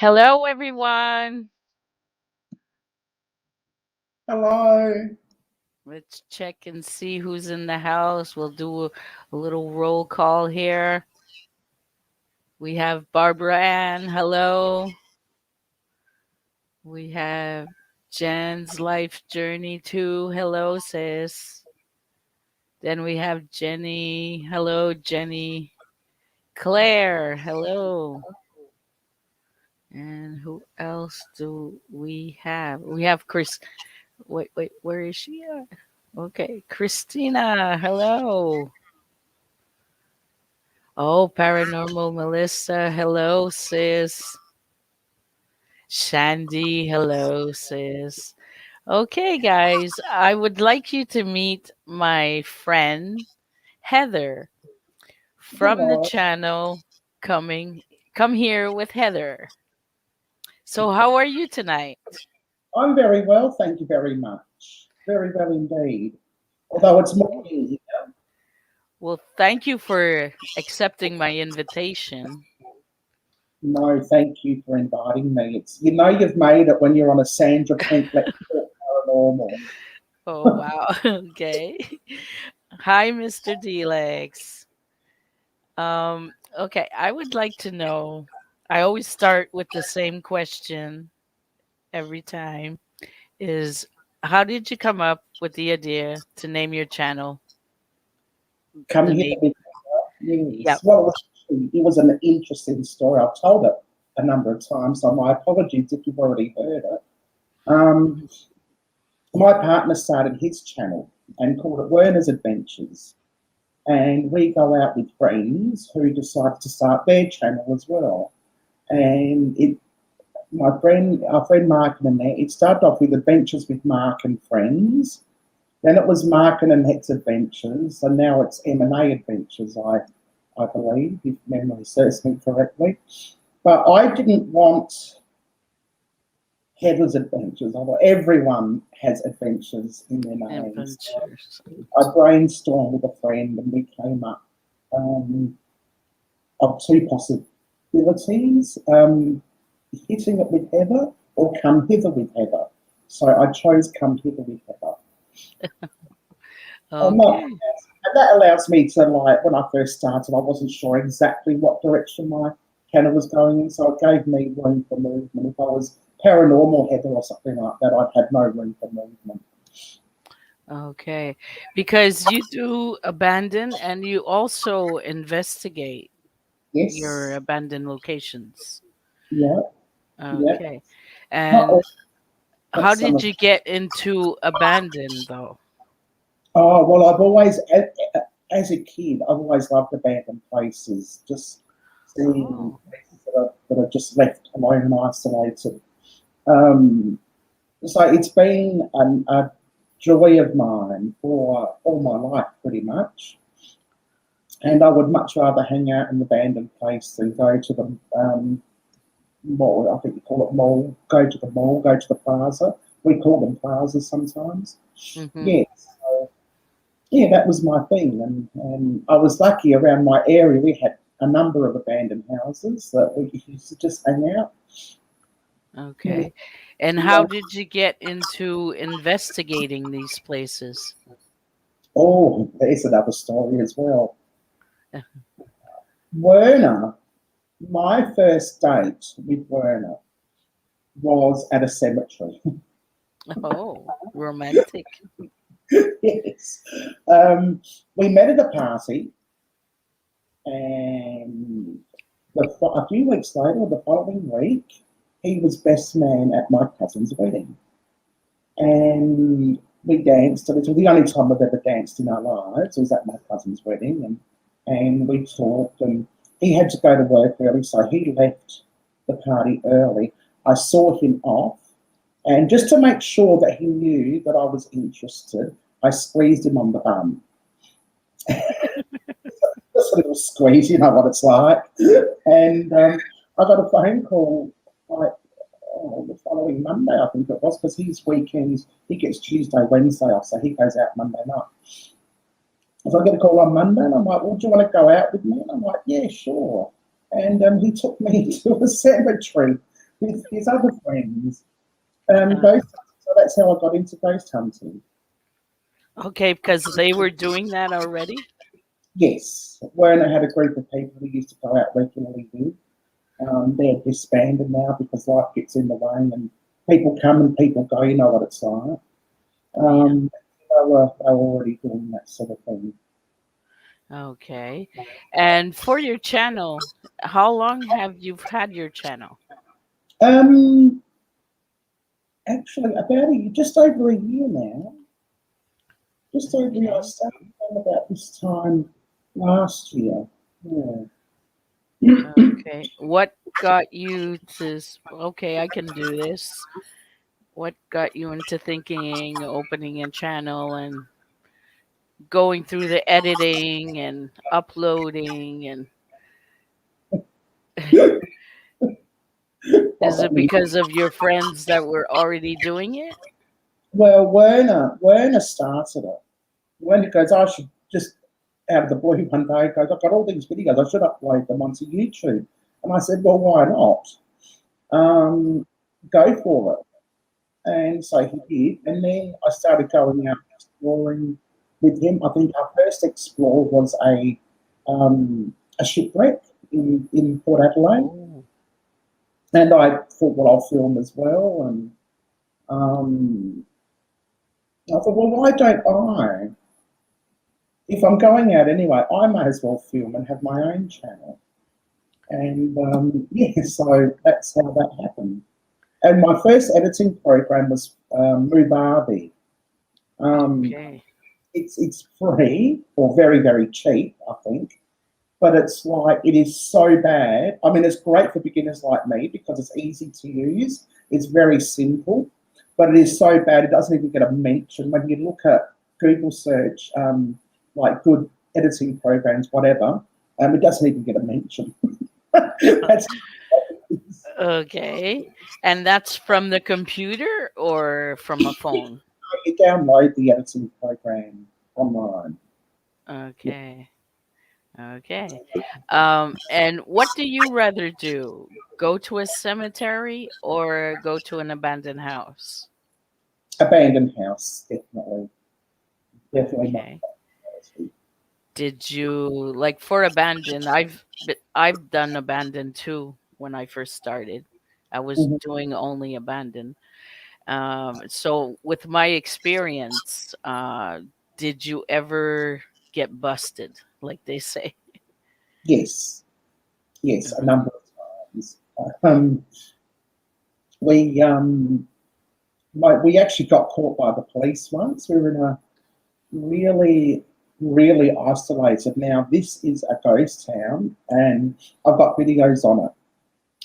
Hello, everyone. Hello. Let's check and see who's in the house. We'll do a little roll call here. We have Barbara Ann. Hello. We have Jen's life journey too. Hello, sis. Then we have Jenny. Hello, Jenny. Claire. Hello. And who else do we have? We have Chris. Wait, where is she at? Okay, Christina. Hello. Oh, Paranormal Melissa. Hello, sis. Shandy. Hello, sis. Okay, guys, I would like you to meet my friend Heather from the Hello. channel Coming Come Here with Heather. So, how are you tonight? I'm very well, thank you very much. Very well indeed. Although it's Okay. morning here. Well, thank you for accepting my invitation. No, thank you for inviting me. It's you've made it when you're on a Sandra Pink Let's Talk Paranormal. Oh, wow. Okay. Hi, Mr. D-Lex. Okay, I would like to know. I always start with the same question every time is how did you come up with the idea to name your channel Come the here name? with yes. Yep. Well, it was an interesting story. I've told it a number of times, so my apologies if you've already heard it. Um, Mhm. my partner started his channel and called it Werner's Adventures. And we go out with friends who decided to start their channel as well. And our friend Mark and Annette, it started off with Adventures with Mark and Friends. Then it was Mark and Annette's Adventures, and now it's M&A Adventures, I believe, if memory serves me correctly. But I didn't want Heather's Adventures, although everyone has adventures in their names. Adventures. I brainstormed with a friend and we came up um, of two possibilities, hitting it with Heather or come hither with Heather. So I chose come hither with Heather. And Okay. that allows me to, like, when I first started, I wasn't sure exactly what direction my channel was going in, so it gave me room for movement. If I was paranormal Heather or something like that, I'd have no room for movement. Okay. Because you do abandon and you also investigate your Yes, abandoned locations. yeah, yeah. Okay. Not And all, but how some did of. you get into abandon though? Oh, well, I've always, as a kid, I've always loved abandoned places, just seeing Oh, places that are just left alone and isolated. Um, so it's been a joy of mine for all my life, pretty much. And I would much rather hang out in the abandoned place than go to the mall. I think you call it mall. Go to the mall, go to the plaza. We call them plazas sometimes. mm-hmm. Yes. So, yeah, that was my thing. And I was lucky around my area. We had a number of abandoned houses that we used to just hang out. Yeah. Okay. And how did you get into investigating these places? Oh, there's another story as well. Werner, my first date with Werner was at a cemetery. Oh, romantic. Yes. We met at a party, and a few weeks later, the following week, he was best man at my cousin's wedding. And we danced. It was the only time we've ever danced in our lives. It was at my cousin's wedding, and we talked. And he had to go to work early, so he left the party early. I saw him off, and just to make sure that he knew that I was interested, I squeezed him on the bum. Just a little squeeze, you know what it's like. And I got a phone call like the following Monday, I think it was, because his weekends, he gets Tuesday, Wednesday off, so he goes out Monday night. So I get a call on Monday, and I'm like, well, do you want to go out with me? And I'm like, yeah, sure. And he took me to a cemetery with his other friends. Uh, Ghost hunting. So that's how I got into ghost hunting. okay, because they were doing that already. Yes, Werner had a group of people who used to go out regularly with. They're disbanded now because life gets in the way and people come and people go. You know what it's like. Yeah. They were already doing that sort of thing. Okay. And for your channel, how long have you had your channel? Um, Actually, just over a year now. Just over a year. I Okay. started around about this time last year. Yeah. Okay. What got you to, okay, I can do this? What got you into thinking, opening a channel and going through the editing and uploading and What is got it me? because of your friends that were already doing it? Well, Werner started it. Werner goes, I should just out of the blue one day goes, I've got all these videos. I should upload them onto YouTube. And I said, well, why not? Um, Go for it. And so he did. And then I started going out exploring with him. I think our first explore was a shipwreck in Port Adelaide. Oh. And I thought, well, I'll film as well. And um, I thought, well, why don't I? If I'm going out anyway, I may as well film and have my own channel. And yeah, so that's how that happened. And my first editing program was bevvy. Um, Okay. it's free or very very cheap, I think. But it's like it is so bad. I mean, it's great for beginners like me because it's easy to use. It's very simple, but it is so bad it doesn't even get a mention when you look at Google search, like good editing programs, whatever. It doesn't even get a mention. That's Okay. And that's from the computer or from a phone? you download the editing program online. Yeah. Okay. Okay. And what do you rather do? Go to a cemetery or go to an abandoned house? Abandoned house, definitely, definitely my Okay. priority. Did you like for abandoned? I've done abandoned too when I first started. I was Mhm. doing only abandoned. So with my experience, did you ever get busted, like they say? Yes, yes, a Uh-huh. number of times. Um, we we actually got caught by the police once. We were in a really, really isolated. Now this is a ghost town, and I've got videos on it.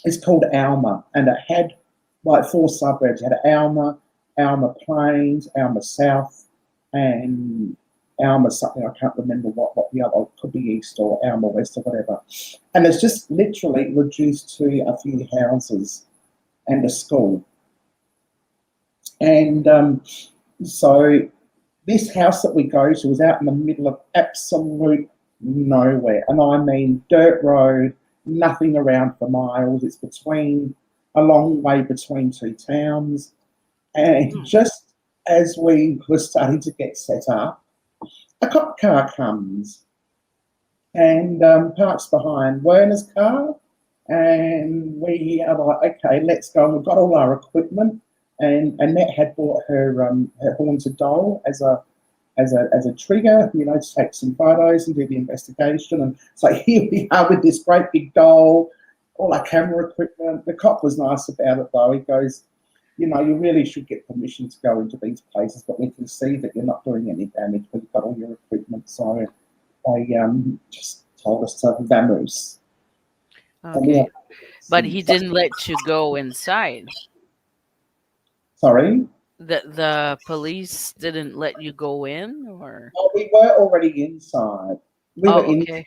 It's called Alma, and it had like four suburbs. It had Alma, Alma Plains, Alma South, and Alma something. I can't remember what the other could be East or Alma West or whatever. And it's just literally reduced to a few houses and a school. And so this house that we go to is out in the middle of absolute nowhere. And I mean dirt road, nothing around for miles. It's between a long way between two towns. And Hmm. just as we were starting to get set up, a cop car comes and parks behind Werner's car. And we are like, okay, let's go. And we've got all our equipment. And Annette had bought her haunted doll as a trigger, to take some photos and do the investigation. And so here we are with this great big doll, all our camera equipment. The cop was nice about it though. He goes, you really should get permission to go into these places, but we can see that you're not doing any damage, but you've got all your equipment. So they just told us to vamoose. And we Okay. have But some, he didn't let you go inside. sorry. The police didn't let you go in or Oh, we were already inside. We were oh, in okay.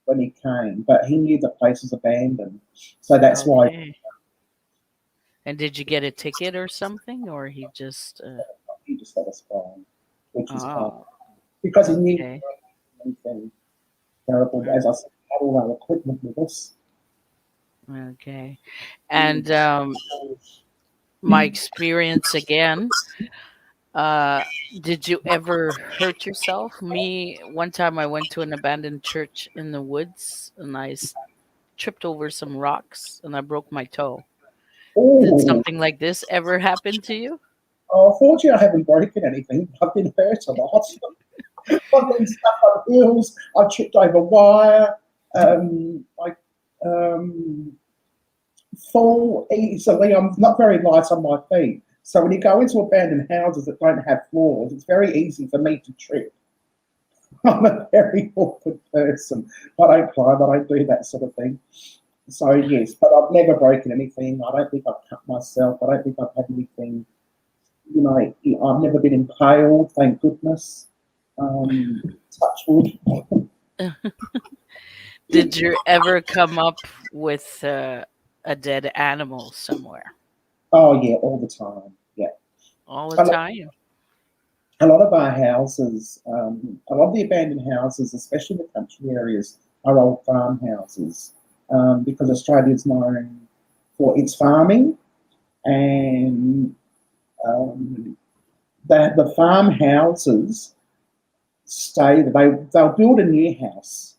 when he came, but he knew the place was abandoned. So that's why Okay. And did you get a ticket or something or he just he just let us go, which was fine. oh, Because he knew okay. anything terrible. As I said, we had all our equipment with us. Okay. And my experience again, uh, did you ever hurt yourself? Me, one time I went to an abandoned church in the woods and tripped over some rocks and I broke my toe. Did Oh, something like this ever happen to you? unfortunately, I haven't broken anything. I've been hurt a lot. I've been stuck on hills. I tripped over wire. I fall easily. I'm not very light on my feet. So when you go into abandoned houses that don't have floors, it's very easy for me to trip. I'm a very awkward person. I don't climb. I don't do that sort of thing. So yes, but I've never broken anything. I don't think I've cut myself. I don't think I've had anything. You know, I've never been impaled. Thank goodness. Touch wood. Did you ever come up with a dead animal somewhere? Oh yeah, all the time. Yeah, All the a lot, time? a lot of our houses, a lot of the abandoned houses, especially in the country areas, are old farmhouses because Australia is known for its farming and the farmhouses stay. They'll build a new house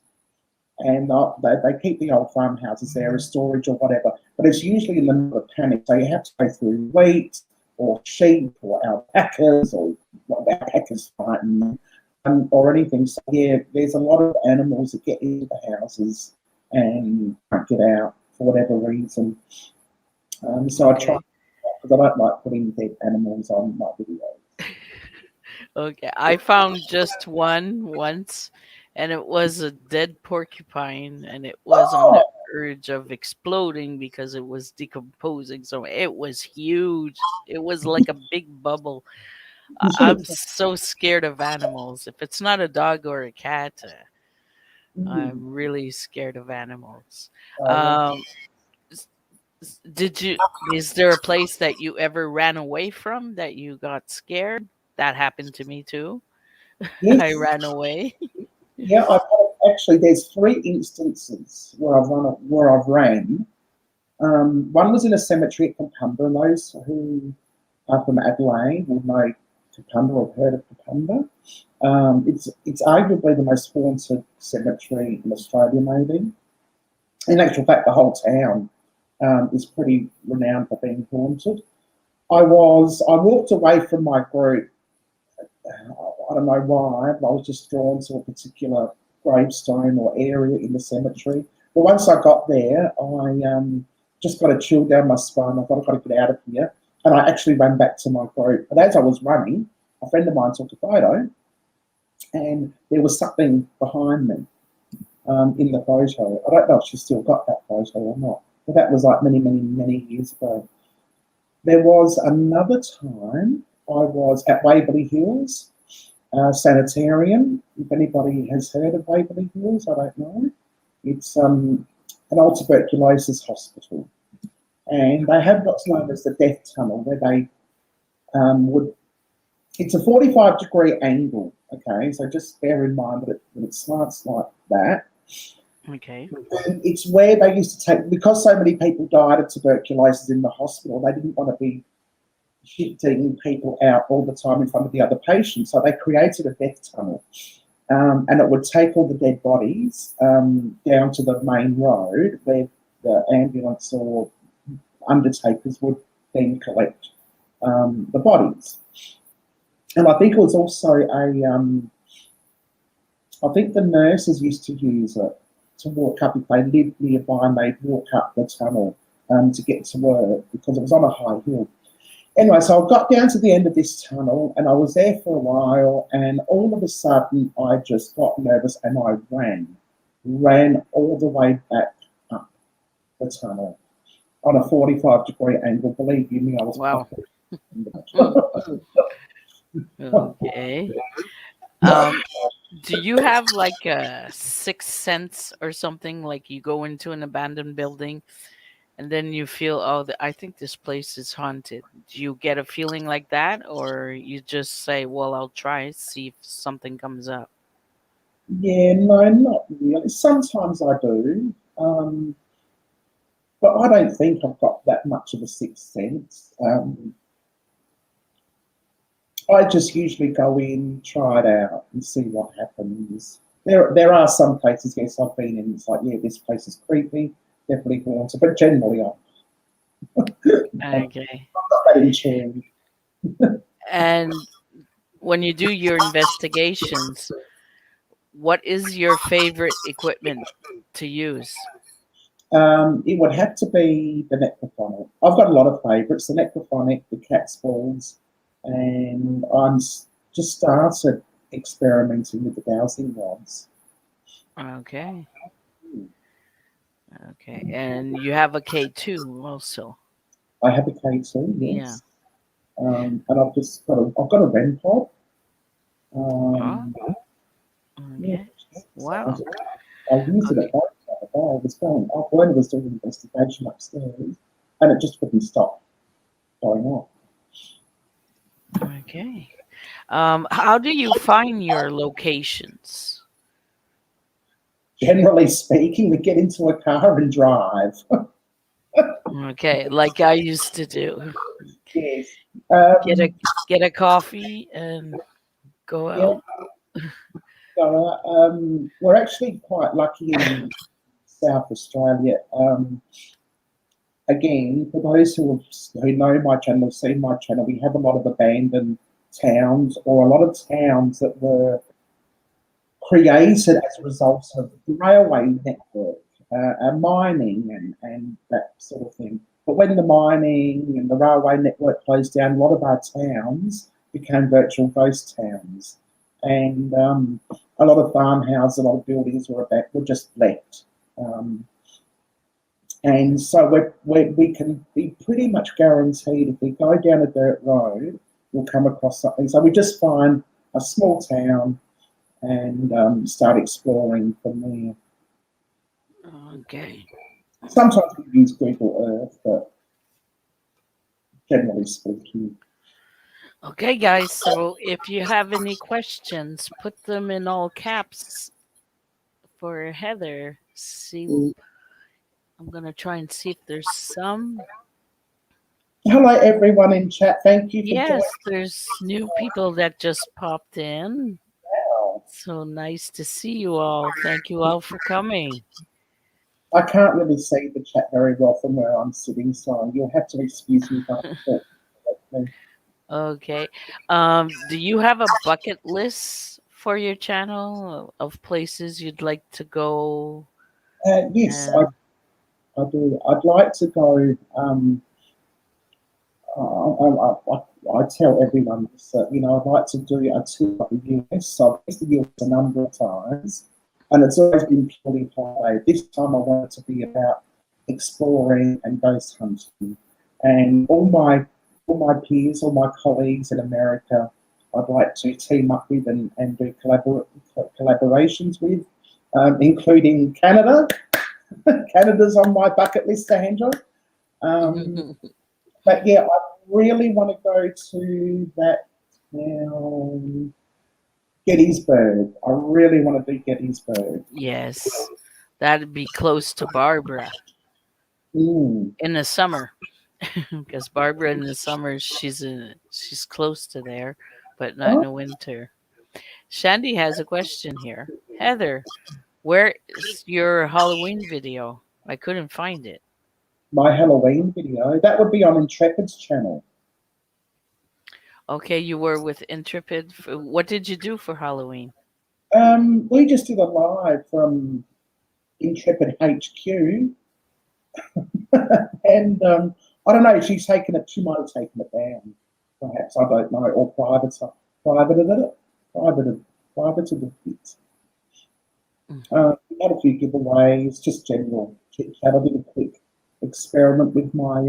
and they keep the old farmhouses there as storage or whatever. But it's usually in the middle of panic, so you have to go through wheat or sheep or alpacas or alpacas fighting them or anything. So yeah, there's a lot of animals that get into the houses and can't get out for whatever reason. So I try Okay. because I don't like putting dead animals on my videos. Okay. I found just one once, and it was a dead porcupine, and it was on the Oh, urge of exploding because it was decomposing. So it was huge. It was like a big bubble. you should have. I'm so scared of animals. If it's not a dog or a cat, Mm, I'm really scared of animals. yeah. Um, s- did you? Is there a place that you ever ran away from that you got scared? That happened to me too. I Yes. ran away. Yeah, actually, there's three instances where I've ran. One was in a cemetery at Kapunda, and those who are from Adelaide will know Kapunda or have heard of Kapunda. It's arguably the most haunted cemetery in Australia, maybe. In actual fact, the whole town is pretty renowned for being haunted. I walked away from my group. I don't know why, but I was just drawn to a particular gravestone or area in the cemetery. But once I got there, I just got a chill down my spine. I thought I've got to get out of here. And I actually ran back to my group. And as I was running, a friend of mine took a photo, and there was something behind me in the photo. I don't know if she still got that photo or not, but that was like many, many, many years ago. There was another time I was at Waverley Hills Sanitarium. If anybody has heard of Waverley Hills, I don't know. It's an old tuberculosis hospital, and they have what's known as the death tunnel, where they would. It's a 45-degree angle. Okay, so just bear in mind that it slants like that. Okay. And it's where they used to take, because so many people died of tuberculosis in the hospital. They didn't want to be shifting people out all the time in front of the other patients, so they created a death tunnel. And it would take all the dead bodies down to the main road where the ambulance or undertakers would then collect the bodies. And I think it was also I think the nurses used to use it to walk up if they lived nearby and they'd walk up the tunnel to get to work because it was on a high hill. Anyway, so I got down to the end of this tunnel and I was there for a while, and all of a sudden I just got nervous and I ran all the way back up the tunnel on a 45-degree angle. Believe you me, I was Wow. puffing. Okay. Um, do you have like a sixth sense or something? Like you go into an abandoned building and then you feel, oh, I think this place is haunted. Do you get a feeling like that, or you just say, well, I'll try, see if something comes up? Yeah, no, not really. Sometimes I do. But I don't think I've got that much of a sixth sense. I just usually go in, try it out, and see what happens. There are some places, yes, I've been in. It's like, yeah, this place is creepy, definitely haunted. But generally, I'm Okay. not that intrigued. And when you do your investigations, what is your favorite equipment to use? It would have to be the necrophonic. I've got a lot of favourites: the necrophonic, the cat's balls, and just started experimenting with the dowsing rods. Okay. Okay. And you have a K2 also. I have a K2, Yeah. yes, and I've got a REM pod. Oh, Um, yeah, okay. so Wow. I used it Okay. at home the other day. I was going, when I was doing an investigation upstairs, and it just wouldn't stop going off. Okay. How do you find your locations? Generally speaking, we get into a car and drive. Okay, like I used to do. Yes. Get a Um, get a coffee and go yeah, out. so, we're actually quite lucky in South Australia. Again, for those who know my channel, have seen my channel, we have a lot of abandoned towns or a lot of towns that were created as a result of the railway network, mining and that sort of thing. But when the mining and the railway network closed down, a lot of our towns became virtual ghost towns. And a lot of farmhouses, a lot of buildings were just left. Um, and so we can be pretty much guaranteed if we go down a dirt road, we'll come across something. So we just find a small town and start exploring from there. Okay. Sometimes we use Google Earth, but generally speaking, Okay, guys. So if you have any questions, put them in all caps for Heather. See, mm. I'm gonna try and see if there's some. Hello everyone in chat. Thank you for joining. Yes, there's new people that just popped in. Now. So nice to see you all. Thank you all for coming. I can't really see the chat very well from where I'm sitting, so you'll have to excuse me if I talk correctly. Okay. Do you have a bucket list for your channel of places you'd like to go? Yes, And I do. I'd like to go. I tell everyone this, I'd like to do a tour of the US. So I've been to the US a number of times, and it's always been purely holiday. This time I want it to be about exploring and ghost hunting. And all my peers, all my colleagues in America, I'd like to team up with and do collaborations with, including Canada. Canada's on my bucket list, Sandra. Um, but yeah, I really want to go to that town, Gettysburg. I really want to do Gettysburg. yes, that'd be close to Barbara Mm. in the summer, because Barbara in the summer she's close to there, but not in Oh, the winter. Shandy has a question here. Heather, where is your Halloween video? I couldn't find it. my Halloween video. That would be on Intrepid's channel. Okay, you were with Intrepid. What did you do for Halloween? We just did a live from Intrepid HQ, and I don't know. She's taken it. She might have taken it down, perhaps. I don't know, or privated it, privated, privated it. We had a few giveaways, just general chit chat. I did a quick experiment with my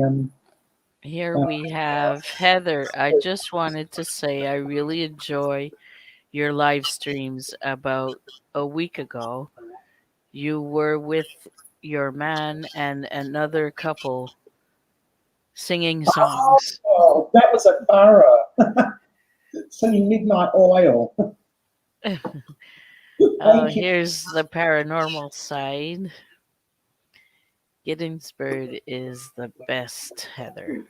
Here uh, we have Heather. I just wanted to say I really enjoy your live streams. About a week ago, you were with your man and another couple singing songs. oh, that was a thorough singing Midnight Oil. Thank you. Here's the paranormal side. Gettysburg is the best, Heather.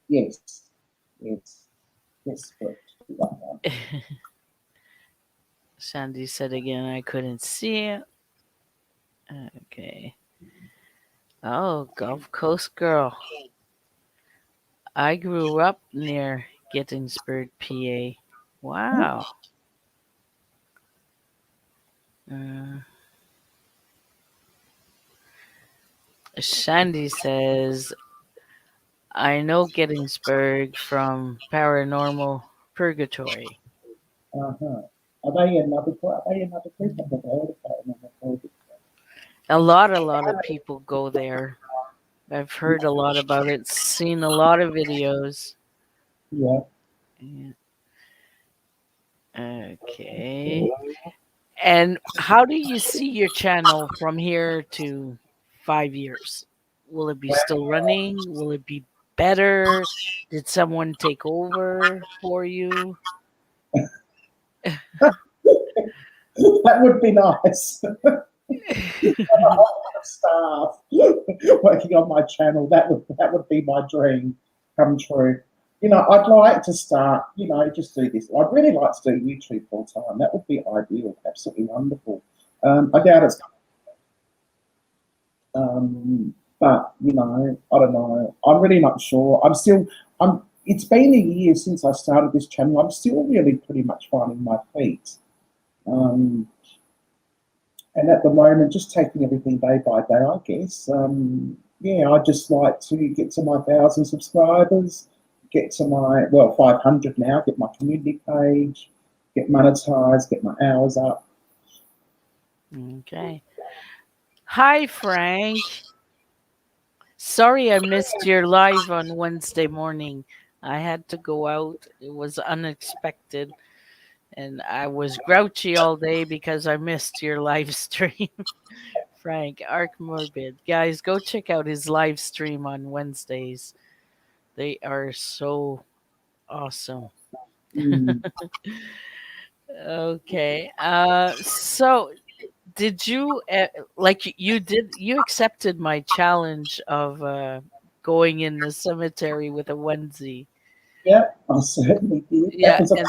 Yes, yes, yes, correct. That one. Sandy said again, I couldn't see it. Okay. Oh, Gulf Coast girl. I grew up near Gettysburg, PA. Wow. Uh, Shandy says, I know Gettysburg from Paranormal Purgatory. Uh-huh. Are they another group? I've never heard of that. I've never heard of A lot of people go there. I've heard a lot about it, seen a lot of videos. Yeah. Yeah. Okay. And how do you see your channel from here to 5 years? Will it be still running? Will it be better? Did someone take over for you? That would be nice. A whole lot of staff working on my channel. That would be my dream come true. I'd like to start. Just do this. I'd really like to do YouTube full time. That would be ideal. Absolutely wonderful. I doubt it's. But I don't know. I'm really not sure. I'm still. I'm. It's been a year since I started this channel. I'm still really pretty much finding my feet. Um, and at the moment, just taking everything day by day, I guess. Yeah, I'd just like to get to my 1,000 subscribers, get to my, 500 now, get my community page, get monetized, get my hours up. Okay. Hi, Frank. Sorry I missed your live on Wednesday morning. I had to go out. It was unexpected. And I was grouchy all day because I missed your live stream. Frank, Arc Morbid. Guys, go check out his live stream on Wednesdays. They are so awesome. Mm, Okay. So did you you accepted my challenge of going in the cemetery with a onesie? yeah, I certainly did. That Yeah, was a.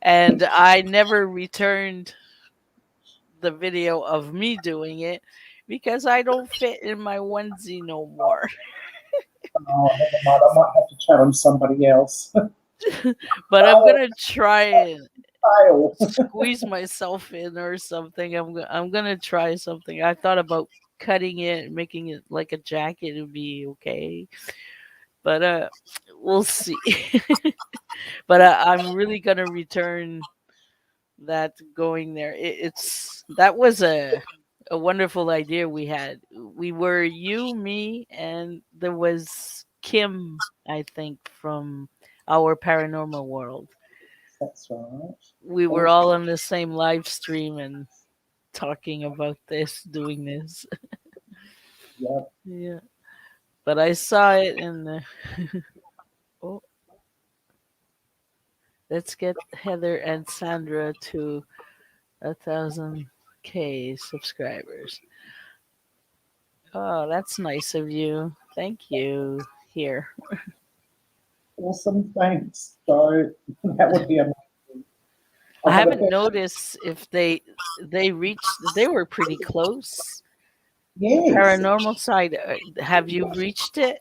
and I never returned the video of me doing it because I don't fit in my onesie no more. Oh, never mind. I might have to challenge somebody else. But I'm Oh, gonna try and fail. squeeze myself in or something. I'm gonna try something. I thought about cutting it, making it like a jacket would be okay, but we'll see. But I'm really gonna return that going there. It's that was a wonderful idea we had. We were you, me, and there was Kim, I think, from our paranormal world. That's right. We were Oh, all on the same live stream and talking about this, doing this. yeah. Yeah. But I saw it in the oh, let's get Heather and Sandra to 1,000K subscribers. Oh, that's nice of you. Thank you. Here. Awesome. Thanks. So that would be amazing. I I've got a haven't bit. noticed if they reached they were pretty close. The Yes. paranormal side, have you reached it?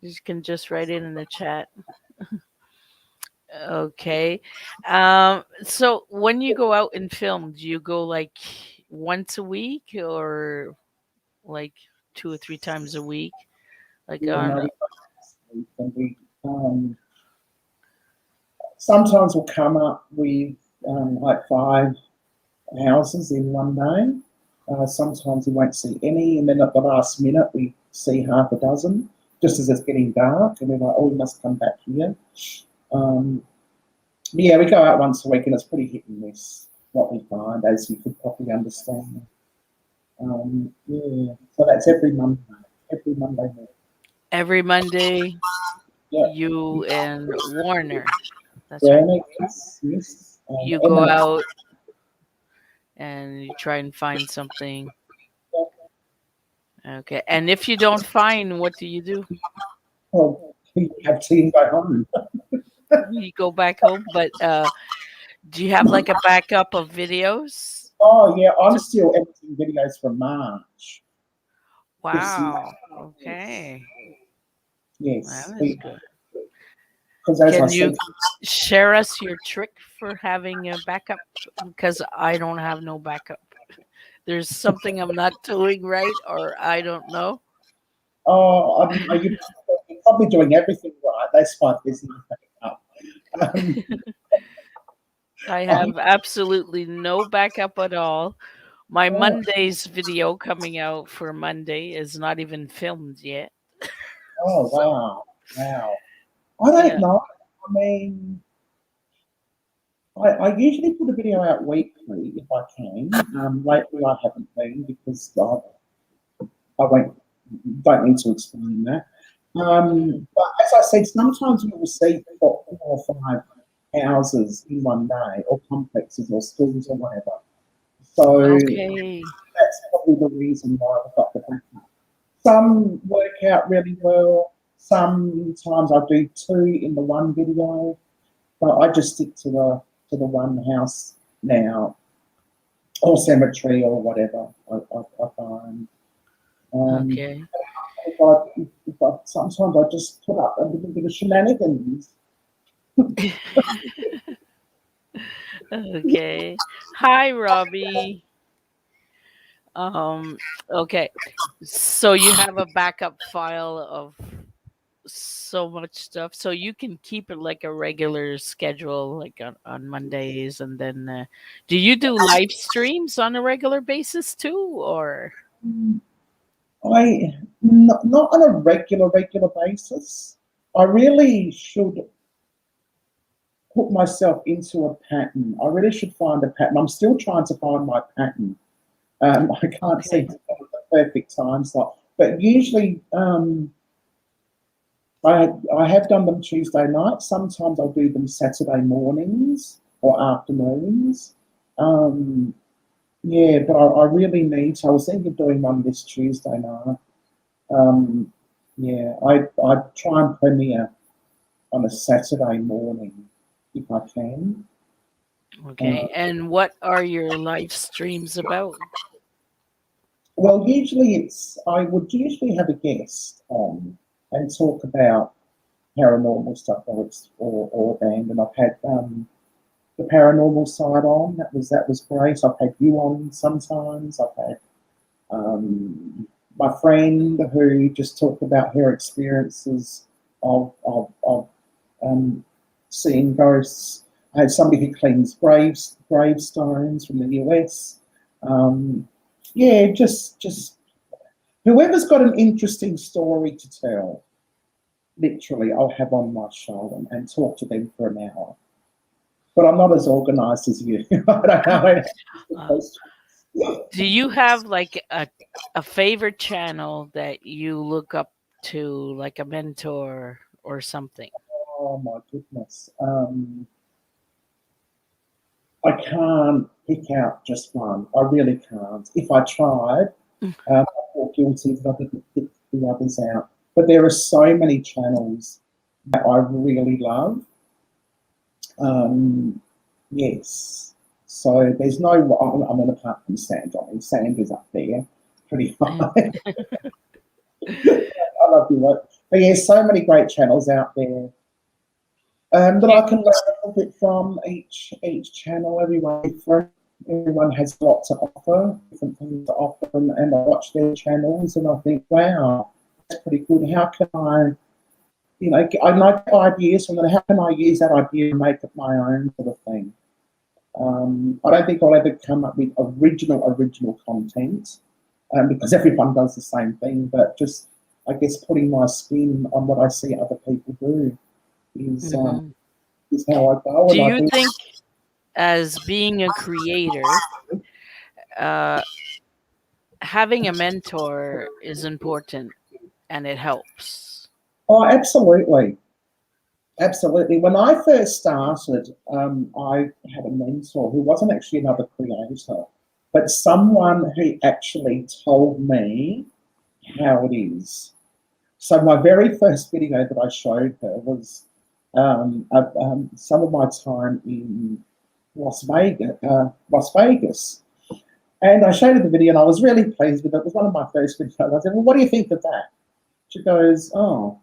You can just write it in the chat. Okay. So when you go out and film, do you go like once a week or like 2 or 3 times a week? Like Yeah, on no, we um, sometimes we'll come up with like 5 houses in one day. Sometimes we won't see any, and then at the last minute we see half a dozen, just as it's getting dark, and we're like, oh, we must come back here. Um, yeah, we go out once a week, and it's pretty hit and miss what we find, as you could probably understand. Yeah, so that's every Monday night. every Monday, Yeah, you and Warner. That's right. Bernie, yes, yes, You go Emma. out and you try and find something. Okay. And if you don't find, what do you do? Well, you have tea and go home. You go back home, but do you have like a backup of videos? Oh yeah, I'm still editing videos from March this year. Wow. Yes, Okay. That yes. is good. Because as I Can you said, share us your trick for having a backup? Because I don't have no backup. There's something I'm not doing right, or I don't know. you're probably doing everything right. That's why busy up. Um, I I, have absolutely no backup at all. My oh, Monday's video coming out for Monday is not even filmed yet. oh So, wow, wow. I don't yeah. know. I mean, I usually put a video out weekly if I can. Lately, I haven't been because I won't, don't need to explain that. But as I said, sometimes we will see 4 or 5 houses in one day, or complexes, or schools, or whatever. So Okay. that's probably the reason why I've got the backup. Some work out really well. Sometimes I do 2 in the one video, but I just stick to the one house now, or cemetery, or whatever I find. Um, Okay. Sometimes I just put up a little bit of shenanigans. Okay. Hi, Robbie. Um, okay. So you have a backup file of so much stuff. So you can keep it like a regular schedule, like on Mondays. And then do you do live streams on a regular basis too? Or I not on a regular basis. I really should put myself into a pattern. I really should find a pattern. I'm still trying to find my pattern. I can't seem okay. to find the perfect time slot, but usually I have done them Tuesday night. Sometimes I'll do them Saturday mornings or afternoons. Um, yeah, but I really need to. I was thinking of doing one this Tuesday night. Um, yeah, I try and premiere on a Saturday morning if I can. Okay. Uh, And what are your live streams about? well, usually I would usually have a guest on and talk about paranormal stuff, or a band, and I've had the paranormal side on. That was great. I've had you on sometimes. I've had my friend who just talked about her experiences of um, seeing ghosts. I had somebody who cleans gravestones from the US. Um, yeah, just whoever's got an interesting story to tell, literally, I'll have on my show and talk to them for an hour. But I'm not as organised as you. I don't know how to answer the Uh, question. do you have like a favorite channel that you look up to, like a mentor or something? Oh my goodness. I can't pick out just one. I really can't. If I tried, I feel guilty that I didn't pick the others out. But there are so many channels that I really love. Um, yes. So there's no, I mean, apart from Sand, I mean, Sand is up there pretty high. I love you, lot. But yeah, so many great channels out there that Do you, I can learn a little bit from each channel. Everyone has a lot to offer, different things to offer, and I watch their channels and I think, wow, that's pretty good. How can I like ideas from them. How can I use that idea and make it my own sort of thing? I don't think I'll ever come up with original content because everyone does the same thing. But just, I guess, putting my spin on what I see other people do is mhm. is how I go, Do and I you do. think, as being a creator, uh, having a mentor is important and it helps? Oh, absolutely, absolutely. When I first started, I had a mentor who wasn't actually another creator. but someone who actually told me how it is. So my very first video that I showed her was some of my time in Las Vegas. And I showed her the video and I was really pleased with it. It was one of my first videos. I said, well, what do you think of that? She goes, oh,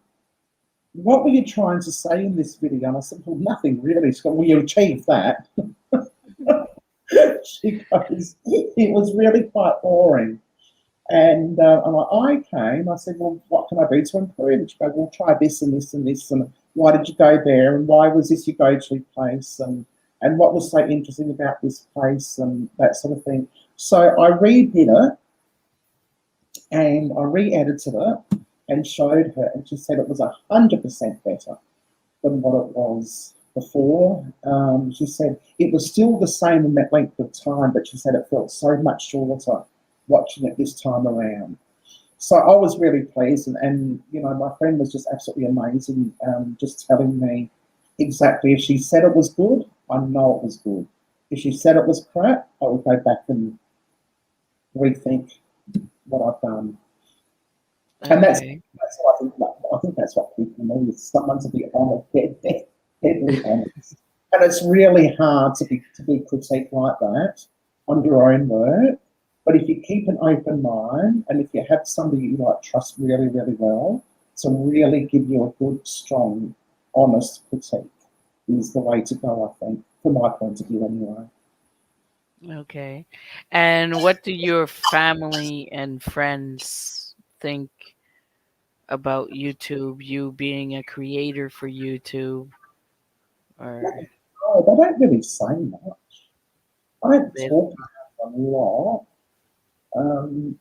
what were you trying to say in this video? And I said, well, nothing really. She goes, well, you achieved that. She goes, it was really quite boring. And I'm like, okay. And I said, well, what can I do to improve? And she goes, well, try this and this and this. And why did you go there? And why was this your go-to place? And what was so interesting about this place and that sort of thing. So I redid it and I re-edited it and showed her. And she said it was 100% better than what it was before. She said it was still the same in that length of time, but she said it felt so much shorter watching it this time around. So I was really pleased, and you know, my friend was just absolutely amazing, just telling me exactly if she said it was good, I know it was good. If she said it was crap, I would go back and rethink what I've done. Okay. And that's what I think. I think that's what people need: someone to be honest, deadly honest. And it's really hard to be critiqued like that on your own work. But if you keep an open mind, and if you have somebody you like trust really, really well, to really give you a good, strong, honest critique, is the way to go. I think, from my point of view, anyway. Okay. And what do your family and friends think about YouTube, you being a creator for YouTube? Or Oh, they don't really say much. I don't they, talk about them a lot.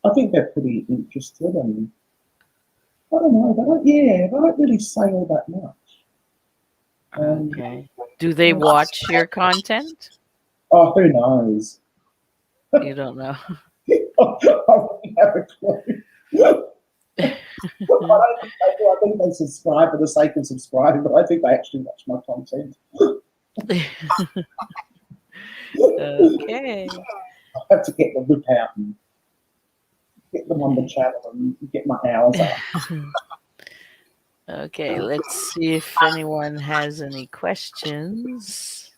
I think they're pretty interested, and I don't know. They don't really say all that much. okay. Do they watch your content? Oh, who knows? You don't know. I wouldn't have a clue. I don't think they do. I think they subscribe for the sake of subscribing, but I think they actually watch my content. Okay. I have to get the whip out and get them on the channel and get my hours up. Okay, let's see if anyone has any questions.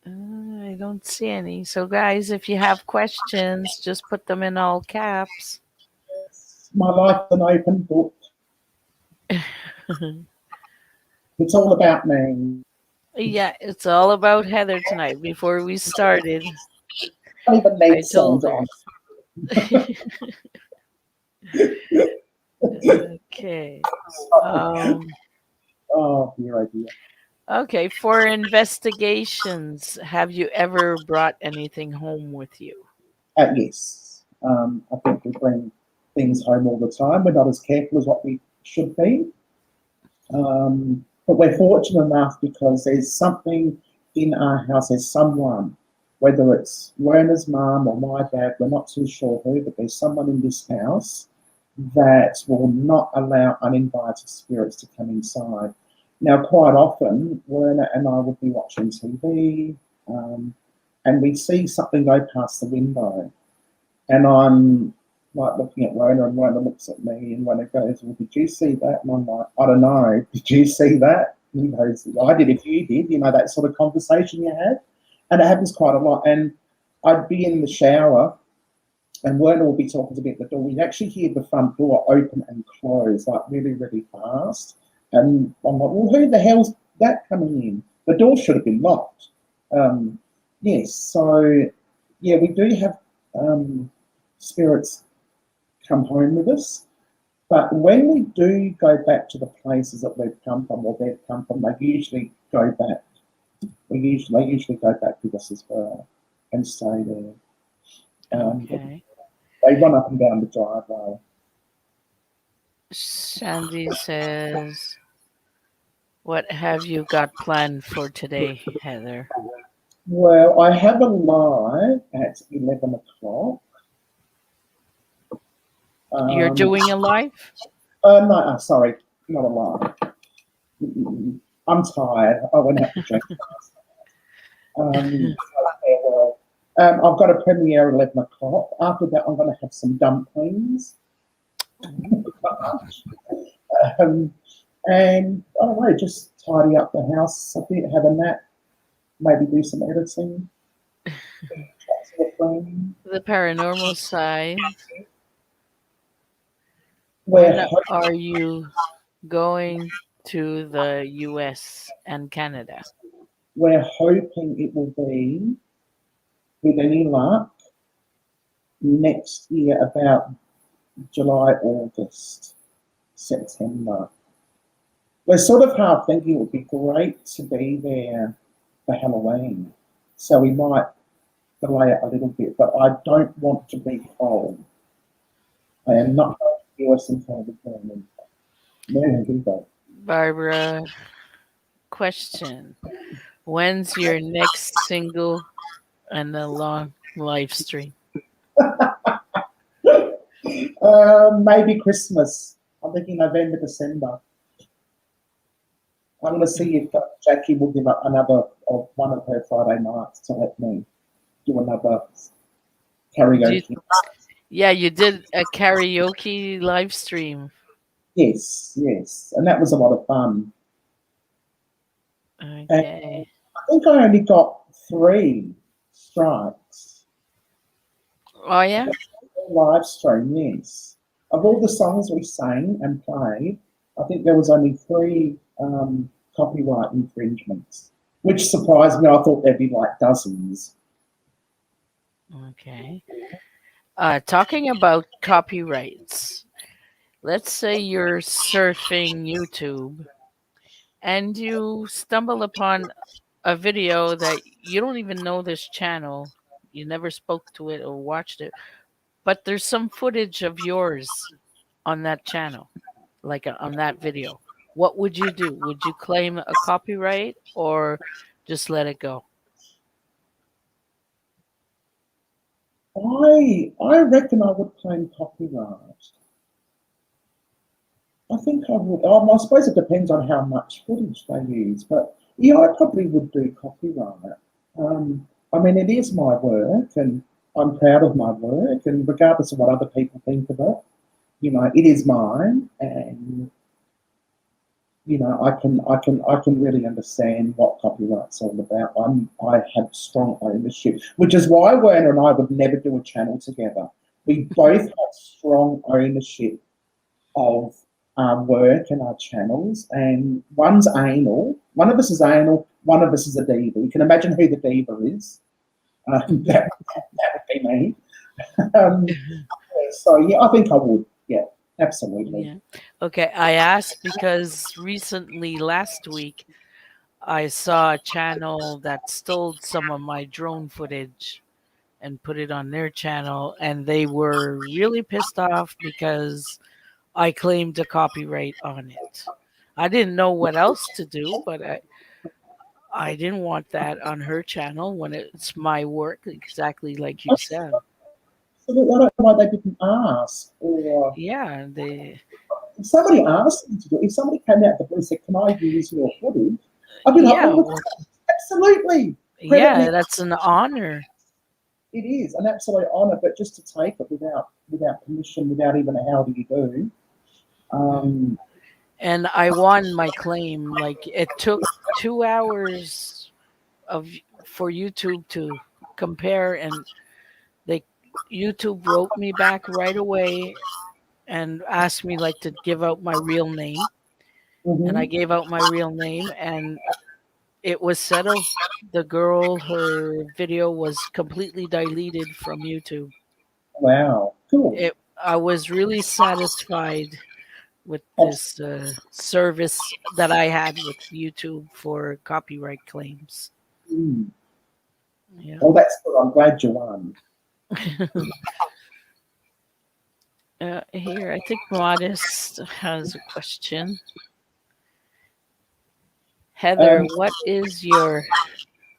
I don't see any. So, guys, if you have questions, just put them in all caps. My life's an open book. It's all about me. Yeah, it's all about Heather tonight. Before we started, I don't even I need songs told her. on. Okay. Oh, dear idea. Okay, for investigations, have you ever brought anything home with you? Yes. I think we bring things home all the time. We're not as careful as what we should be. But we're fortunate enough because there's something in our house, there's someone, whether it's Werner's mum or my dad, we're not too sure who, but there's someone in this house that will not allow uninvited spirits to come inside. Now, quite often, Werner and I would be watching TV, and we'd see something go past the window. And I'm like looking at Werner, and Werner looks at me, and Werner goes, well, did you see that? And I'm like, I don't know. Did you see that? And he goes, I did if you did, you know, that sort of conversation you had. And it happens quite a lot. And I'd be in the shower, and Werner will be talking to me at the door. We'd actually hear the front door open and close, like really, really fast. And I'm like, well, who the hell's that coming in? The door should have been locked. Yes, so, yeah, we do have spirits come home with us. But when we do go back to the places that we've come from or they've come from, they usually go back. They usually go back with us as well and stay there. Okay. They run up and down the driveway. Sandy says, what have you got planned for today, Heather? Well, I have a live at 11 o'clock. You're doing a live? No, sorry, not a live. I'm tired. I went out to drink last night. I've got a premiere at 11 o'clock. After that, I'm going to have some dumplings. Um, and I don't know, just tidy up the house a bit, have a nap, maybe do some editing. The paranormal side. We're, When are you going to the US and Canada? we're hoping it will be, with any luck, next year about July, August, September. We're sort of half thinking it would be great to be there for Halloween. So we might delay it a little bit, but I don't want to be cold. I am not going to the US until the tournament. No, do that. Barbara, question. When's your next single and a long live stream? Maybe Christmas. I'm thinking November, December. I'm going to see if Jackie will give up another of one of her Friday nights to let me do another karaoke. Yeah, you did a karaoke live stream. Yes, yes, and that was a lot of fun. And Okay. I think I only got 3 strikes. Oh, yeah? Live stream, yes. Of all the songs we sang and played, I think there was only 3 copyright infringements, which surprised me. I thought there'd be like dozens. Okay. Talking about copyrights, let's say you're surfing YouTube and you stumble upon a video that you don't even know this channel, you never spoke to it or watched it, but there's some footage of yours on that channel, like on that video. What would you do? Would you claim a copyright or just let it go? I reckon I would claim copyright. I think I would. I suppose it depends on how much footage they use, but yeah, I probably would do copyright. I mean, it is my work, and I'm proud of my work, and regardless of what other people think of it, it is mine, and I can really understand what copyright's all about. I have strong ownership, which is why Werner and I would never do a channel together. We both have strong ownership of our work and our channels, and one's anal. One of us is anal. One of us is a diva. You can imagine who the diva is. That would be me. Um, so yeah, I think I would. Yeah, absolutely. Yeah. Okay. I asked because recently, last week, I saw a channel that stole some of my drone footage and put it on their channel, and they were really pissed off because I claimed a copyright on it. I didn't know what else to do, but I didn't want that on her channel when it's my work, exactly like you said. So I don't know why they didn't ask, or Yeah, they. if somebody asked them to do it. If somebody came out the blue and said, "Can I use your footage?" I'd be like, Yeah, "Oh, well, absolutely, credit me." yeah, that's an honor. It is an absolute honour, but just to take it without permission, without even a how do you do. Mm. Um, And I won my claim. Like it took 2 hours of for YouTube to compare, and they YouTube wrote me back right away and asked me like to give out my real name, and I mhm. gave out my real name, and it was settled. The girl, her video was completely deleted from YouTube. Wow, cool. I was really satisfied with Abs- this service that I had with YouTube for copyright claims. mm. Yeah. Well, that's good. I'm glad you won. Here, I think Modest has a question. Heather, Um, what is your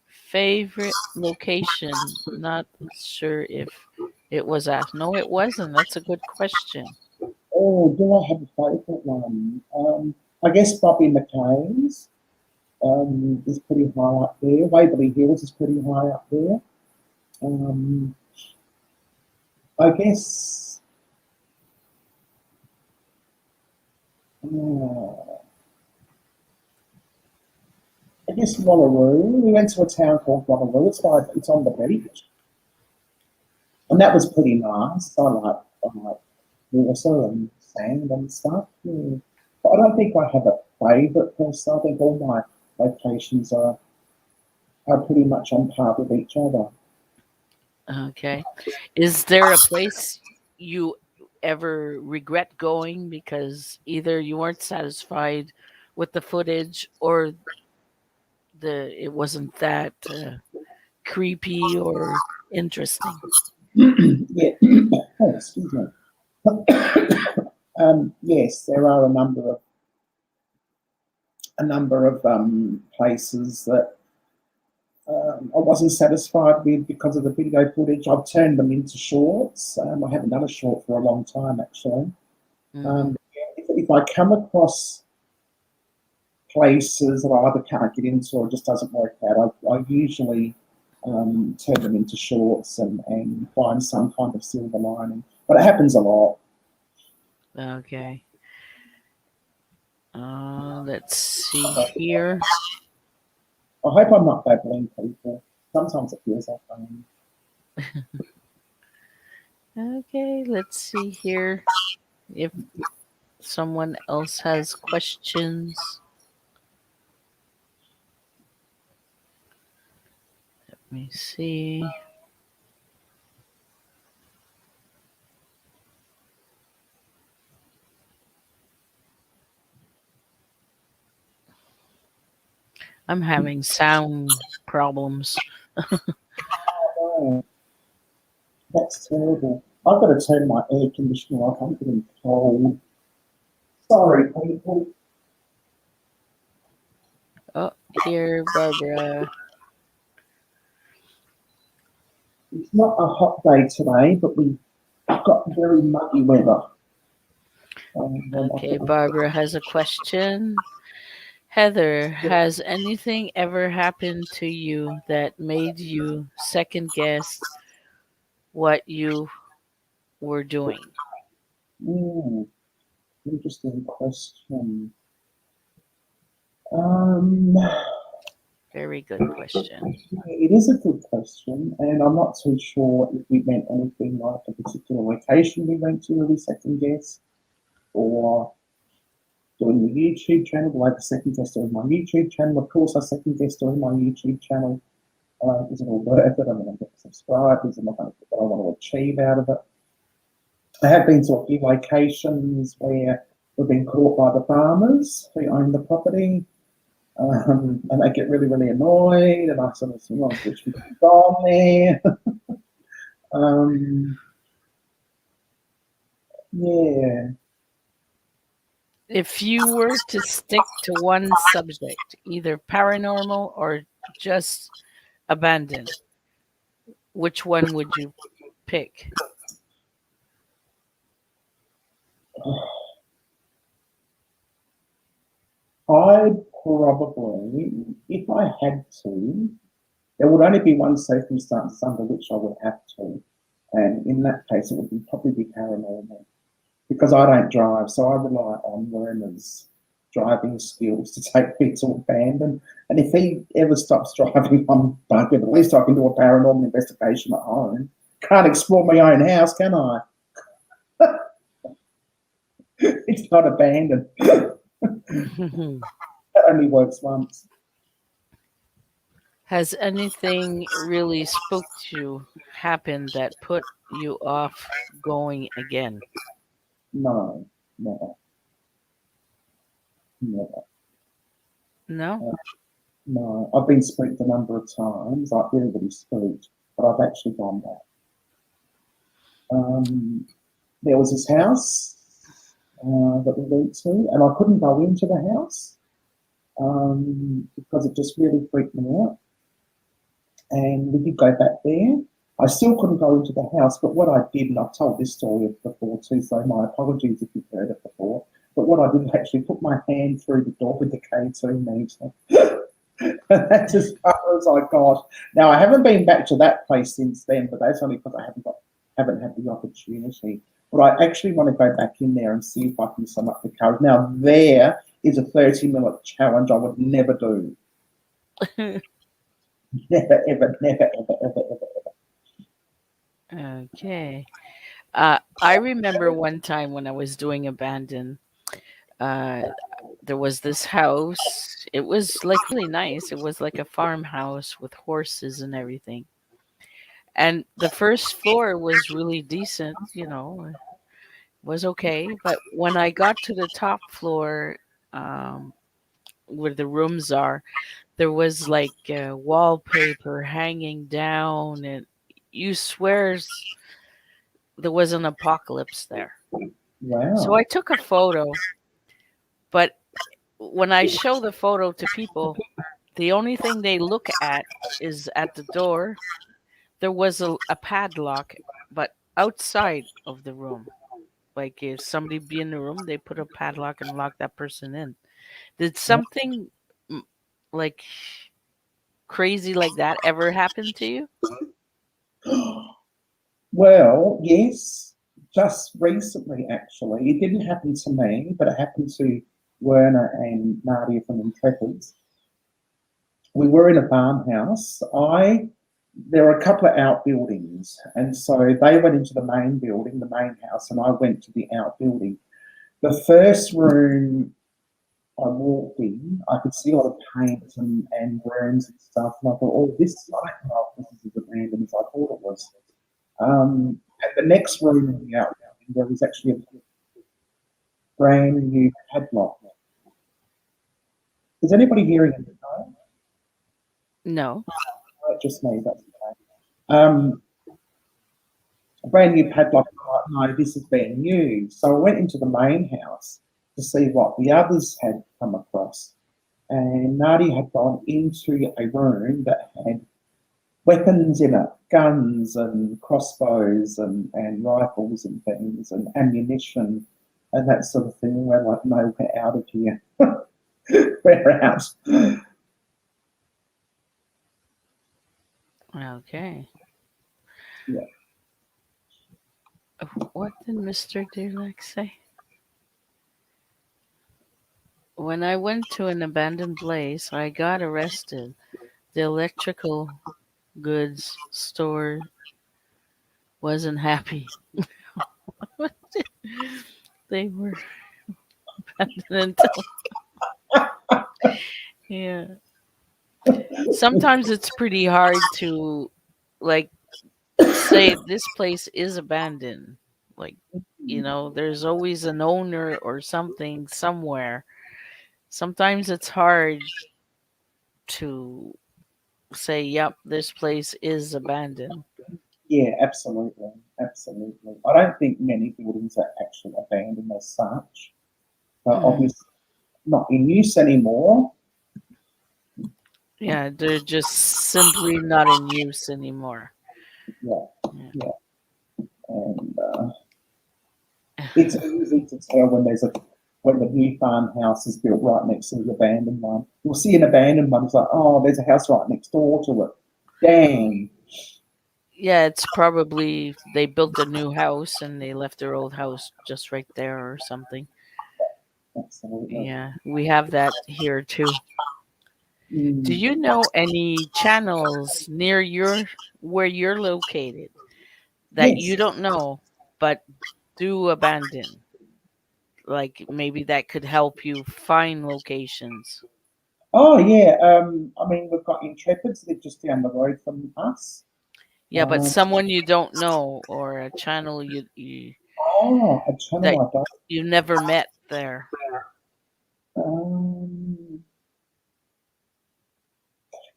favorite location? Not sure if it was asked. No, it wasn't. That's a good question. oh, do I have a favourite one? I guess Bobby McKay's is pretty high up there. Waverley Hills is pretty high up there. Um, I guess, uh, I guess Wallaroo. We went to a town called Wallaroo. It's on the beach, and that was pretty nice. I like water and sand and stuff. Yeah. But I don't think I have a favourite per se. I think all my locations are pretty much on par with each other. Okay. Is there a place you ever regret going because either you weren't satisfied with the footage or the it wasn't that creepy or interesting? Yeah. Oh, excuse me. Yes, there are a number of places that I wasn't satisfied with because of the video footage. I've turned them into shorts. I haven't done a short for a long time, actually. Hmm. If I come across places that I either can't get into or just doesn't work out, I usually turn them into shorts and find some kind of silver lining. But it happens a lot. Okay. Let's see here. I hope I'm not babbling people. Sometimes it feels like I am. Okay, let's see here if someone else has questions. Let me see. I'm having sound problems. Oh, that's terrible. I've got to turn my air conditioner off. I'm getting cold. Sorry, people. Oh, here, Barbara. It's not a hot day today, but we've got very muggy weather. Okay, Barbara has a question. Heather, has anything ever happened to you that made you second guess what you were doing? Mm, interesting question. Um, Very good question. it is a good question, and I'm not too sure if we meant anything like a particular location we went to where we second guessed, or doing the YouTube channel. Do I have a second guess doing my YouTube channel? Of course, I second guess doing my YouTube channel. Is it all worth it? I'm going to get subscribers. Am I going to get what I want to achieve out of it? I have been to a few locations where we've been caught by the farmers who own the property, and they get really, really annoyed, and I sort of think, well, wish we could have gone there. um, yeah. If you were to stick to one subject, either paranormal or just abandoned, which one would you pick? I'd probably, if I had to, there would only be one circumstance under which I would have to, and in that case, it would probably be paranormal because I don't drive, so I rely on Werner's driving skills to take me to abandon. And if he ever stops driving, I'm buggered. At least I can do a paranormal investigation at home. Can't explore my own house, can I? It's not abandoned. That only works once. Has anything really spooked you happened that put you off going again? No, never, never. No? Uh, no, I've been spooked a number of times, like really, really spooked, but I've actually gone back. Um, there was this house that we went to, and I couldn't go into the house because it just really freaked me out. And we did go back there. I still couldn't go into the house, but what I did, and I've told this story before too, so my apologies if you've heard it before. But what I did actually put my hand through the door with the K2 meter That's as far as I got. Now I haven't been back to that place since then, but that's only because I haven't had the opportunity. But I actually want to go back in there and see if I can sum up the courage. Now there is a 30-minute challenge I would never do. Never, ever, never, ever, ever, ever. Okay. I remember one time when I was doing abandon. Uh, there was this house. It was like really nice. It was like a farmhouse with horses and everything. And the first floor was really decent, was okay. But when I got to the top floor, um, where the rooms are, there was like wallpaper hanging down, and you swears there was an apocalypse there. So Wow. I took a photo, but when I show the photo to people, the only thing they look at is at the door. There was a padlock, but outside of the room. Like if somebody be in the room, they put a padlock and lock that person in. Did something mm, like crazy like that ever happen to you? Well, yes, just recently actually. It didn't happen to me, but it happened to Werner and Nadia from Intrepids. We were in a farmhouse. There were a couple of outbuildings, and so they went into the main building, the main house, and I went to the outbuilding. The first room I walked in, I could see a lot of paint and rooms and stuff, and I thought, oh, I don't know if this is as abandoned as I thought it was. At the next room in the outbuilding, there was actually a brand new padlock. Is anybody hearing it? No? No. Just me, that's okay. A brand new padlock. No, this has been new. So I went into the main house to see what the others had come across. And Nadia had gone into a room that had weapons in it, guns and crossbows and rifles and things and ammunition and that sort of thing. We're like, no, we're out of here. We're out. Okay. Yeah. What did Mr. Deerlack say? When I went to an abandoned place, I got arrested. The electrical goods store wasn't happy. They were abandoned until. Yeah. Sometimes it's pretty hard to like say this place is abandoned. Like, there's always an owner or something somewhere. Sometimes it's hard to say, yep, this place is abandoned. Yeah, absolutely. Absolutely. I don't think many buildings are actually abandoned as such, but Mm. obviously not in use anymore. Yeah, they're just simply not in use anymore. Yeah, Yeah. yeah. And it's easy to tell when the new farmhouse is built right next to the abandoned one. You'll see an abandoned one. It's like, oh, there's a house right next door to it. Dang. Yeah, it's probably they built a new house and they left their old house just right there or something. Absolutely. Yeah, we have that here too. Do Mm. you know any channels near where you're located that you Yes. don't know but do abandon? Like maybe that could help you find locations. Oh yeah. I mean, we've got Intrepids. They're just down the road from us. Yeah, but Um, someone you don't know or a channel you oh, a channel that I don't. you've never met there. Um,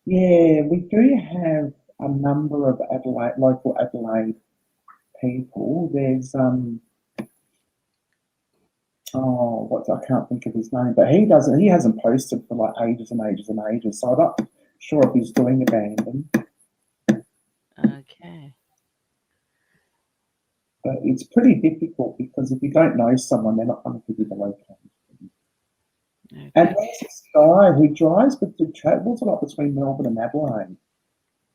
yeah, we do have a number of local Adelaide people. There's oh, I can't think of his name, but he hasn't posted for like ages and ages and ages. So I'm not sure if he's doing abandon, Okay. but it's pretty difficult because if you don't know someone, they're not going to give you the location. And there's this guy who drives, but the travels a lot between Melbourne and Adelaide.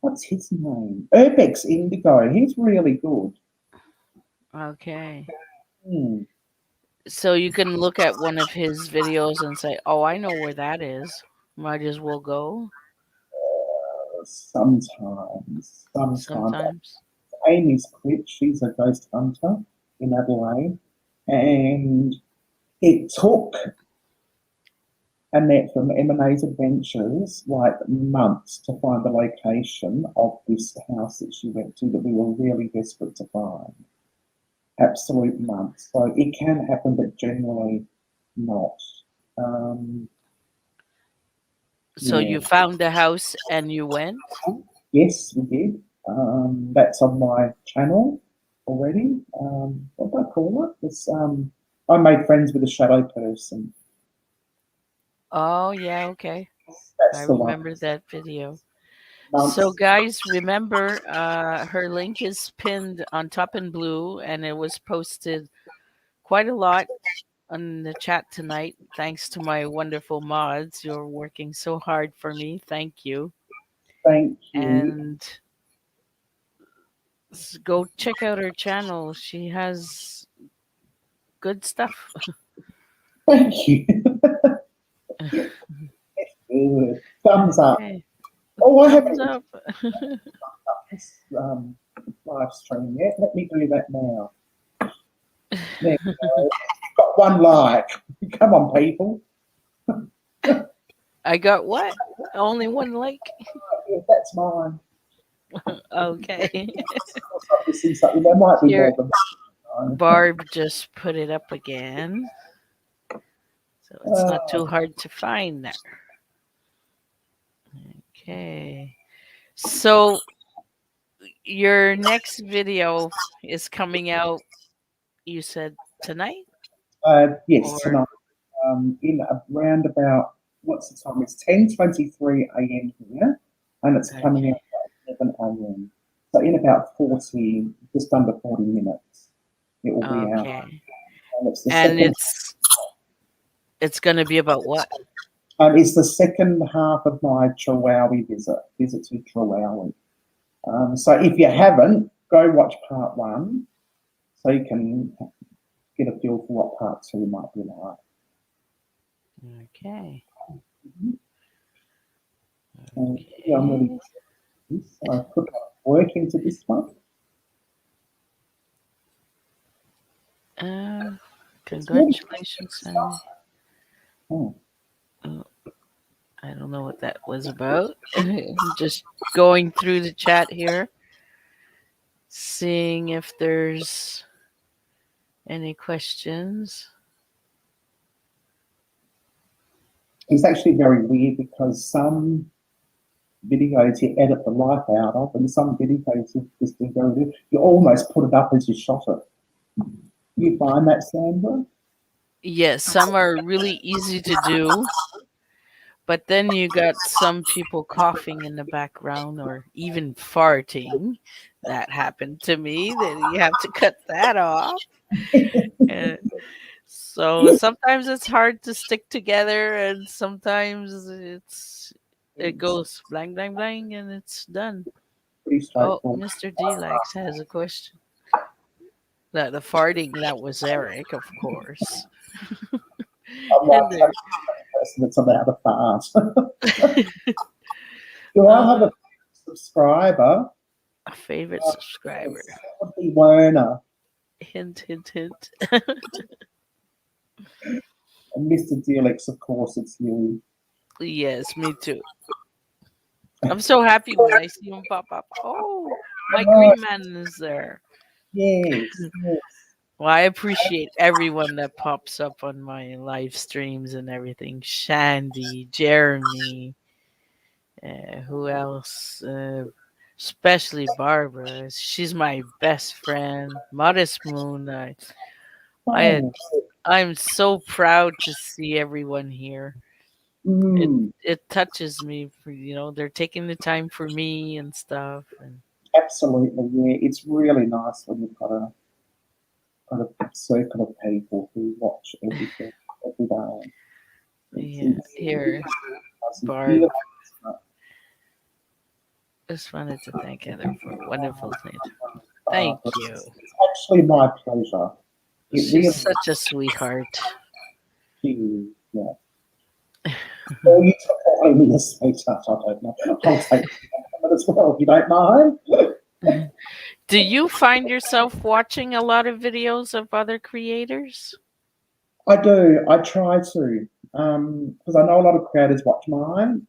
What's his name? Urbex Indigo. He's really good. Okay. Hmm. So you can look at one of his videos and say, "Oh, I know where that is. Might as well go." Sometimes. Sometimes. Amy's Clip, she's a ghost hunter in Adelaide. And it took Annette from M&A's Adventures like months to find the location of this house that she went to that we were really desperate to find. Absolute months. So it can happen, but generally not. Um, So yeah. you found the house and you went? Yes, we did. That's on my channel already. What do I call it? I made friends with a shadow person. Oh, yeah, okay. I That's the one. remember that video. So, Months. guys, remember her link is pinned on top in blue and it was posted quite a lot on the chat tonight. Thanks to my wonderful mods. You're working so hard for me. Thank you. Thank you. And go check out her channel. She has good stuff. Thank you. Good. Thumbs up. Okay. Oh, I Thumbs haven't up. up this live stream yet. Let me do that now. There we go. Got one like. Come on, people. I got what? Only one like? Yeah, that's mine. Okay. Obviously, something there might be Here, more than one. Barb just put it up again. So it's not Uh, too hard to find there. Okay. So your next video is coming out, you said tonight? yes, Or tonight. In around about what's the time? It's 10:23 a.m. here, and it's coming out okay. at 11 a.m. So in about 40, just under 40 minutes, it will be out, Okay. and it's the And second. it's gonna be about what? It's the second half of my Chihuahua visit to Chihuahua. So if you haven't, go watch part one, so you can get a feel for what part two might be like. Okay. And yeah, I'm really Okay. pleased. I put work into this one. Uh, It's really Congratulations, Sandy. oh, Oh, I don't know what that was about. I'm just going through the chat here, seeing if there's any questions. it's actually very weird because some videos you edit the life out of, and some videos you just do very good. You almost put it up as you shot it. You find that, Sandra? Yes, some are really easy to do, but then you got some people coughing in the background or even farting. That happened to me. Then you have to cut that off. And so sometimes it's hard to stick together, and sometimes it It's goes blang blang blang, and it's done. pretty Oh, straightforward. Mr. D likes has a question. That the farting, that was Eric, of course. I'm like And the there, person that's about to fast. Do I have uh, a subscriber? a favorite Yes, subscriber. that would be Werner. Hint, hint, hint. And Mr. Delix, of course, it's you. Yes, me too. I'm so happy when I see him pop up. Oh, my Oh, green man is there. yes, yes. Well, I appreciate everyone that pops up on my live streams and everything. Shandy, Jeremy, who else? Especially Barbara. She's my best friend. Modest Moon. I, Oh, I'm so proud to see everyone here. It mm, it touches me. They're taking the time for me and stuff. And absolutely, yeah. It's really nice when you've got a circle of people who watch everything every day. Yeah. Here, Barb Beautiful. just wanted to thank Heather for a wonderful thing. Uh, Thank you. it's actually my pleasure. It She's really such a sweetheart. is. Yeah. Or you took me a sweetheart, I don't know. I'll take that as well if you don't mind. Do you find yourself watching a lot of videos of other creators? I do. I try to. Because I know a lot of creators watch mine,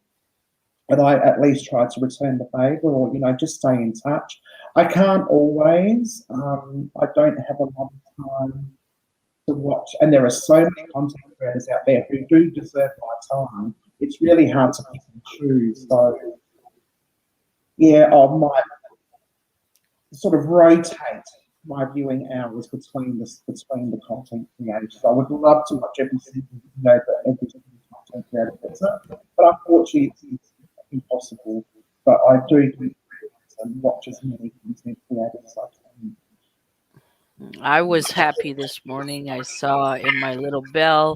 and I at least try to return the favour or, just stay in touch. I can't always. I don't have a lot of time to watch, and there are so many content creators out there who do deserve my time. It's really hard to pick and choose. So, yeah, I might sort of rotate my viewing hours between the content creators. I would love to watch every single video that every single content creator puts up, but unfortunately, it's impossible. But I do and watch as many content creators as I can. I was happy this morning. I saw in my little bell,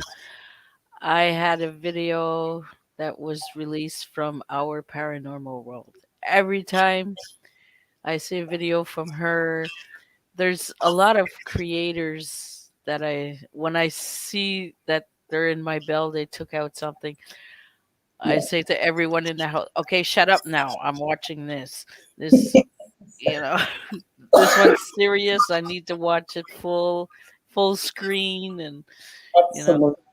I had a video that was released from our paranormal world. Every time I see a video from her, there's a lot of creators that when I see that they're in my bell, they took out something. I Yeah, say to everyone in the house, okay, shut up now. I'm watching this. This, you know, this one's serious. I need to watch it full screen. And, you know, absolutely.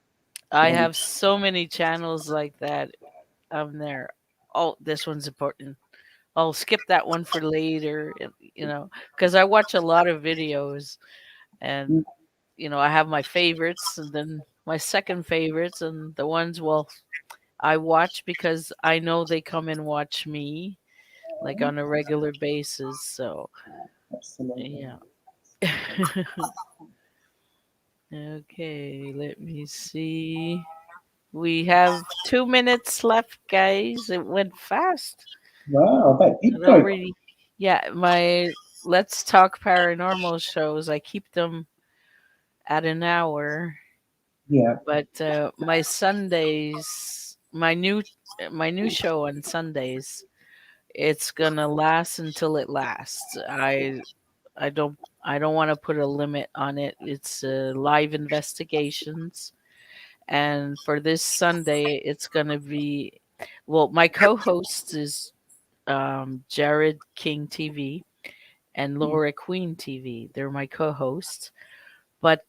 I have so many channels like that. I'm there. Oh, this one's important. I'll skip that one for later, because I watch a lot of videos and, I have my favorites and then my second favorites and the ones, well, I watch because I know they come and watch me like on a regular basis. So, Absolutely. yeah. Okay, let me see. We have 2 minutes left, guys. It went fast. Wow, that did It go. already, yeah, my Let's Talk Paranormal shows, I keep them at an hour, Yeah. but my new show on Sundays, it's gonna last until it lasts. I don't want to put a limit on it. It's live investigations, and for this Sunday, it's gonna be, well, my co-host is Jared King TV and Laura Queen TV. They're my co-hosts. But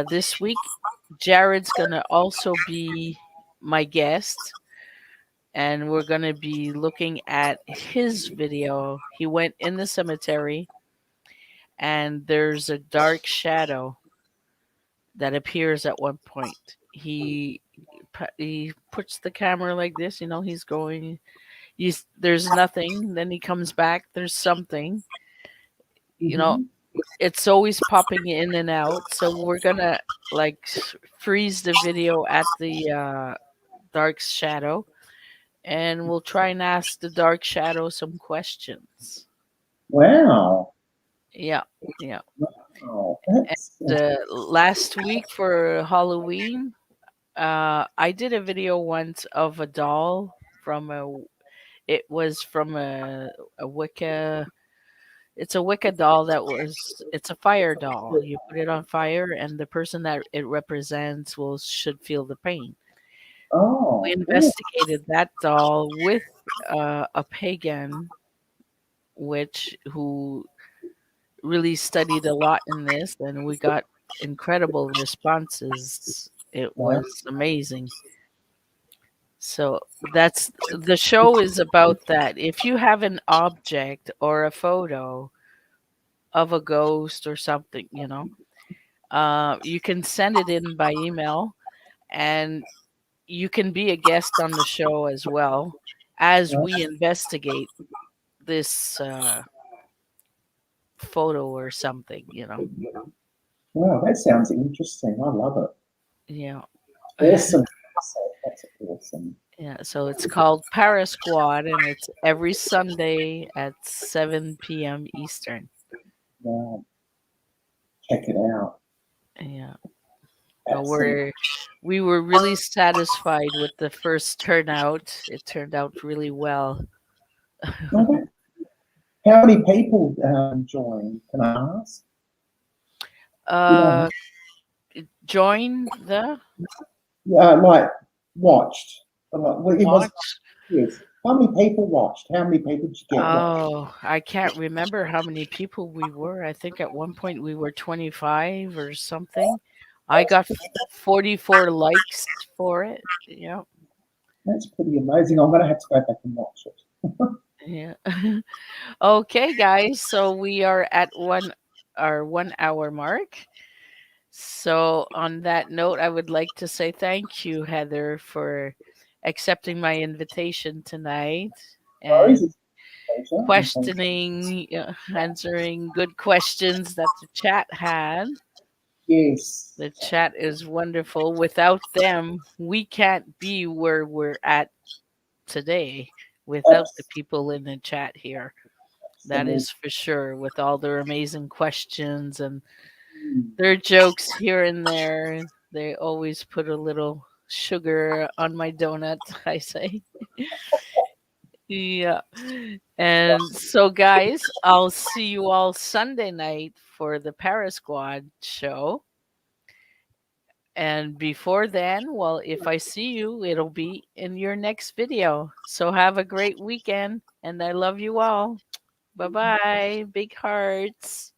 this week, Jared's gonna also be my guest, and we're gonna be looking at his video. He went in the cemetery, and there's a dark shadow that appears at one point. He puts the camera like this, he's going. There's nothing. Then he comes back. There's something. You know, Mm-hmm. it's always popping in and out. So we're gonna like freeze the video at the dark shadow, and we'll try and ask the dark shadow some questions. Wow. Yeah, yeah. Wow. That's Last week for Halloween, I did a video once of a doll from a. It was from a Wicca. It's a Wicca doll it's a fire doll. You put it on fire, and the person that it represents should feel the pain. We oh, yeah. investigated that doll with a pagan witch who really studied a lot in this, and we got incredible responses. It Wow. was amazing. So the show is about that. If you have an object or a photo of a ghost or something, you can send it in by email, and you can be a guest on the show as well as Wow. we investigate this photo or something. Wow, that sounds interesting. I love it. Yeah. Awesome. That's awesome. Yeah, so it's called Para Squad, and it's every Sunday at 7 p.m. Eastern. Wow. Check it out. Yeah. Uh, Absolutely. we're we were really satisfied with the first turnout. It turned out really well. Okay. How many people joined? Can I ask? You know, uh, join the yeah, like watched. Well, it was watch. yes. How many people watched? How many people did you get watched? Oh, I can't remember how many people we were. I think at one point we were 25 or something. I That's got 44 likes for it. Yeah. that's pretty amazing. I'm gonna have to go back and watch it. Yeah. Okay, guys. So we are at our 1 hour mark. So on that note, I would like to say thank you, Heather, for accepting my invitation tonight Rose, and it's a pleasure. And thank questioning, answering good questions that the chat had. you. Yes, The chat is wonderful. Without them, we can't be where we're at today without the people in the chat here. That absolutely. is for sure, with all their amazing questions and Mm. their jokes here and there. They always put a little sugar on my donut, I say. Yeah. And so, guys, I'll see you all Sunday night for the Paris Squad show. And before then, well, if I see you, it'll be in your next video. So have a great weekend, and I love you all. Bye bye. Big hearts.